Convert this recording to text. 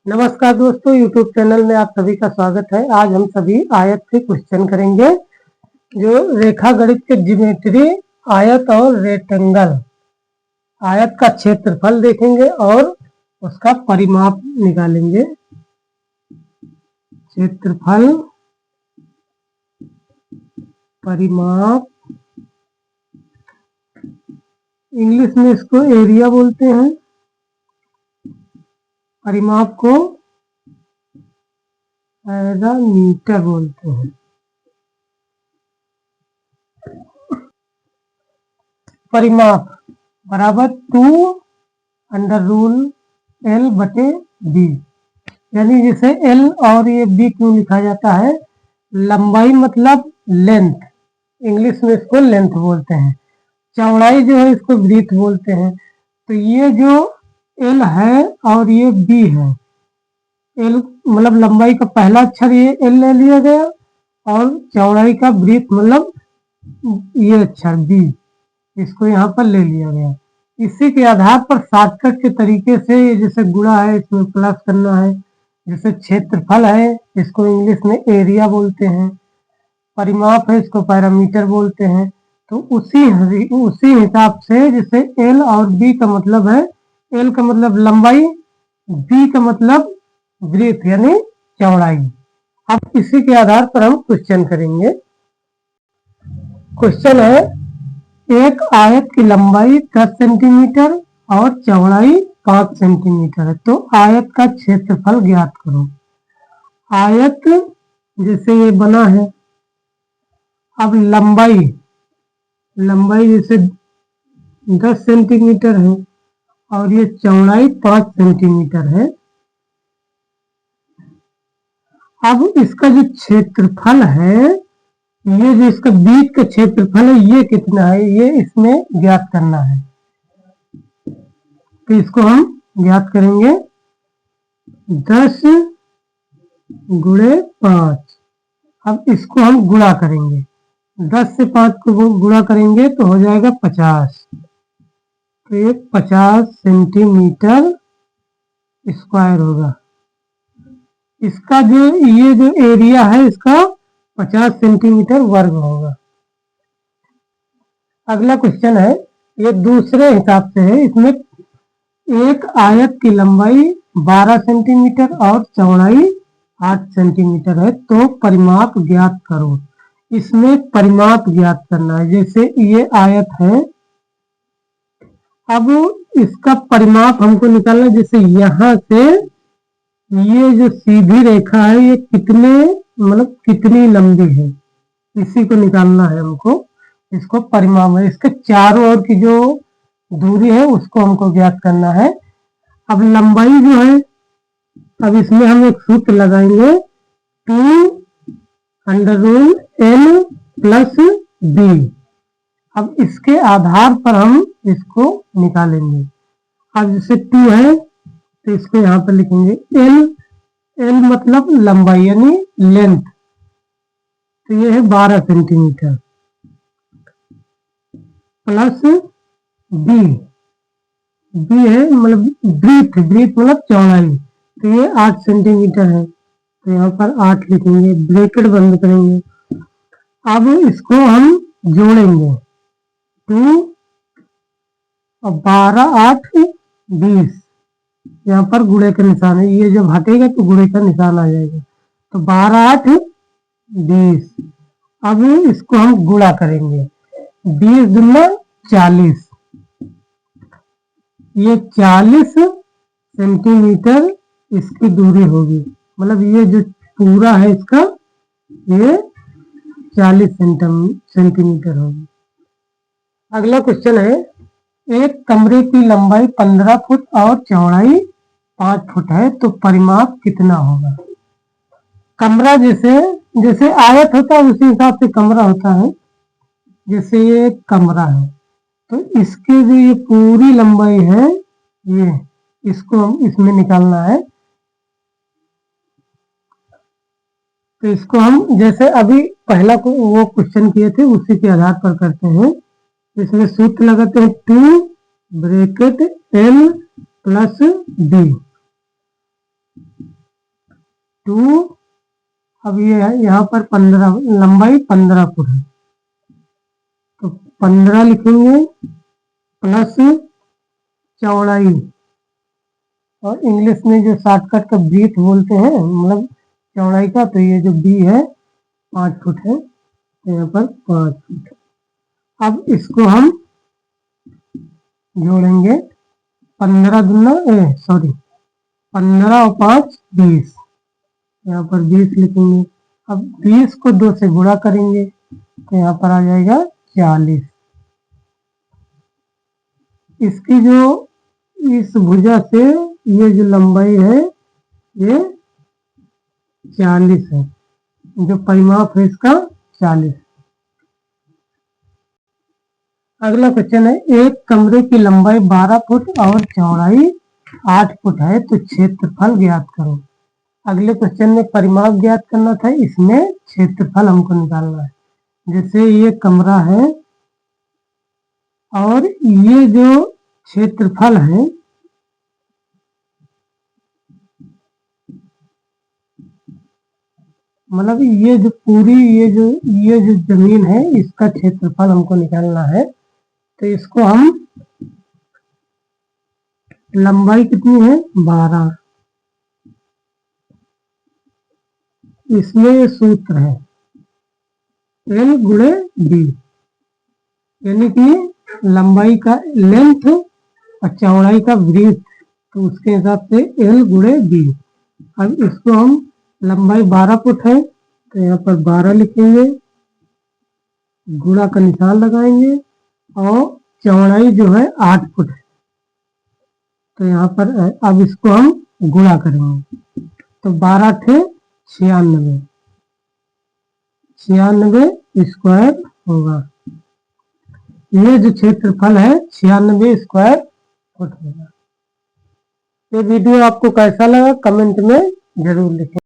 नमस्कार दोस्तों, YouTube channel में आप सभी का स्वागत है। आज हम सभी आयत के क्वेश्चन करेंगे। जो रेखा गणित के ज्योमेट्री, आयत और रेक्टेंगल, आयत का क्षेत्रफल देखेंगे और उसका परिमाप निकालेंगे। क्षेत्रफल, परिमाप, इंग्लिश में इसको एरिया बोलते हैं, परिमाप को पैरामीटर बोलते हैं। परिमाप बराबर 2√L/b, यानी जिसे L और ये B क्यों लिखा जाता है? लंबाई मतलब लेंथ, इंग्लिश में इसको लेंथ बोलते हैं। चौड़ाई जो है इसको ब्रीथ बोलते हैं। तो ये जो L है और ये B है, L मतलब लंबाई का पहला अक्षर ये L ले लिया गया और चौड़ाई का ब्रीथ मतलब ये अक्षर B, इसको यहाँ पर ले लिया गया। इसी के आधार पर शॉर्टकट के तरीके से, जैसे गुणा है इसमें प्लस करना है, जैसे क्षेत्रफल है इसको इंग्लिश में एरिया बोलते हैं, परिमाप है इसको पैरामीटर बोलते हैं। तो उसी हिसाब से, जैसे L और B का मतलब है, L का मतलब लंबाई, B का मतलब ब्रीथ यानी चौड़ाई। अब इसी के आधार पर हम क्वेश्चन करेंगे। क्वेश्चन है, एक आयत की लंबाई 10 सेंटीमीटर और चौड़ाई 5 सेंटीमीटर है, तो आयत का क्षेत्रफल ज्ञात करो। आयत जैसे ये बना है, अब लंबाई जैसे 10 सेंटीमीटर है और ये चौड़ाई 5 सेंटीमीटर है। अब इसका जो क्षेत्रफल है, ये जो इसका बीच का क्षेत्रफल है, ये कितना है, ये इसमें ज्ञात करना है। तो इसको हम ज्ञात करेंगे 10 × 5। अब इसको हम गुणा करेंगे, 10 से 5 को गुणा करेंगे तो हो जाएगा 50। तो ये 50 सेंटीमीटर स्क्वायर होगा। इसका ये जो एरिया है इसका 50 सेंटीमीटर वर्ग होगा। अगला क्वेश्चन है, ये दूसरे हिसाब से है। इसमें एक आयत की लंबाई 12 सेंटीमीटर और चौड़ाई 8 सेंटीमीटर है, तो परिमाप ज्ञात करो। इसमें परिमाप ज्ञात करना है। जैसे ये आयत है, अब इसका परिमाप हमको निकालना है। जैसे यहाँ से ये जो सीधी रेखा है, ये कितनी लंबी है, इसी को निकालना है हमको। इसको परिमाप है, इसके चारों ओर की जो दूरी है उसको हमको ज्ञात करना है। अब लंबाई जो है, अब इसमें हम एक सूत्र लगाएंगे, 2√L+b। अब इसके आधार पर हम इसको निकालेंगे। अब जैसे 2 है तो इसको यहाँ पर लिखेंगे L मतलब लंबाई यानी लेंथ, तो ये है 12 सेंटीमीटर, प्लस B है मतलब ब्रीथ मतलब चौड़ाई, तो ये 8 सेंटीमीटर है, तो यहाँ पर 8 लिखेंगे, ब्रैकेट बंद करेंगे। अब इसको हम जोड़ेंगे, 2 और 12 8 20, यहाँ पर गुणे का निशान है, ये जब हटेगा तो गुणे का निशान आ जाएगा, तो 12 8 20। अब इसको हम गुणा करेंगे, 20 दूना 40, ये 40 सेंटीमीटर इसकी दूरी होगी। मतलब ये जो पूरा है इसका, ये 40 सेंटीमीटर होगी। अगला क्वेश्चन है, एक कमरे की लंबाई 15 फुट और चौड़ाई 5 फुट है, तो परिमाप कितना होगा? कमरा जैसे आयत होता है उसी हिसाब से कमरा होता है। जैसे ये कमरा है, तो इसकी जो ये पूरी लंबाई है, ये इसको हम इसमें निकालना है। तो इसको हम जैसे अभी पहला को वो क्वेश्चन किए थे उसी के आधार पर करते हैं। इसमें सूत्र लगाते हैं, 2 ब्रैकेट L+b। 2, अब ये है यहाँ पर 15, लंबाई 15 फुट है तो 15 लिखेंगे प्लस चौड़ाई, और इंग्लिश में जो शॉर्टकट का ब्रीथ बोलते हैं मतलब चौड़ाई का, तो ये जो बी है 5 फुट है, तो यहाँ पर 5 फुट। अब इसको हम जोड़ेंगे 15 और 5 20, यहाँ पर 20 लिखेंगे। अब 20 को 2 से गुणा करेंगे तो यहाँ पर आ जाएगा 40। इसकी जो इस भुजा से ये जो लंबाई है ये 40 है, जो परिमाप है इसका 40। अगला क्वेश्चन है, एक कमरे की लंबाई 12 फुट और चौड़ाई 8 फुट है तो क्षेत्रफल ज्ञात करो। अगले क्वेश्चन में परिमाप ज्ञात करना था, इसमें क्षेत्रफल हमको निकालना है। जैसे ये कमरा है और ये जो क्षेत्रफल है मतलब ये जो पूरी ये जो जमीन है इसका क्षेत्रफल हमको निकालना है। तो इसको हम, लंबाई कितनी है 12, इसमें ये सूत्र है L गुणे B, यानी कि लंबाई का लेंथ और चौड़ाई का ब्रीथ, तो उसके हिसाब से L गुणे B। अब इसको हम, लंबाई 12 फुट है तो यहाँ पर 12 लिखेंगे, गुणा का निशान लगाएंगे, और चौड़ाई जो है 8 फुट है तो यहाँ पर अब इसको हम गुणा करेंगे तो 12 × 96, 96 स्क्वायर होगा। ये जो क्षेत्रफल है 96 स्क्वायर फुट होगा। ये वीडियो आपको कैसा लगा कमेंट में जरूर लिखें।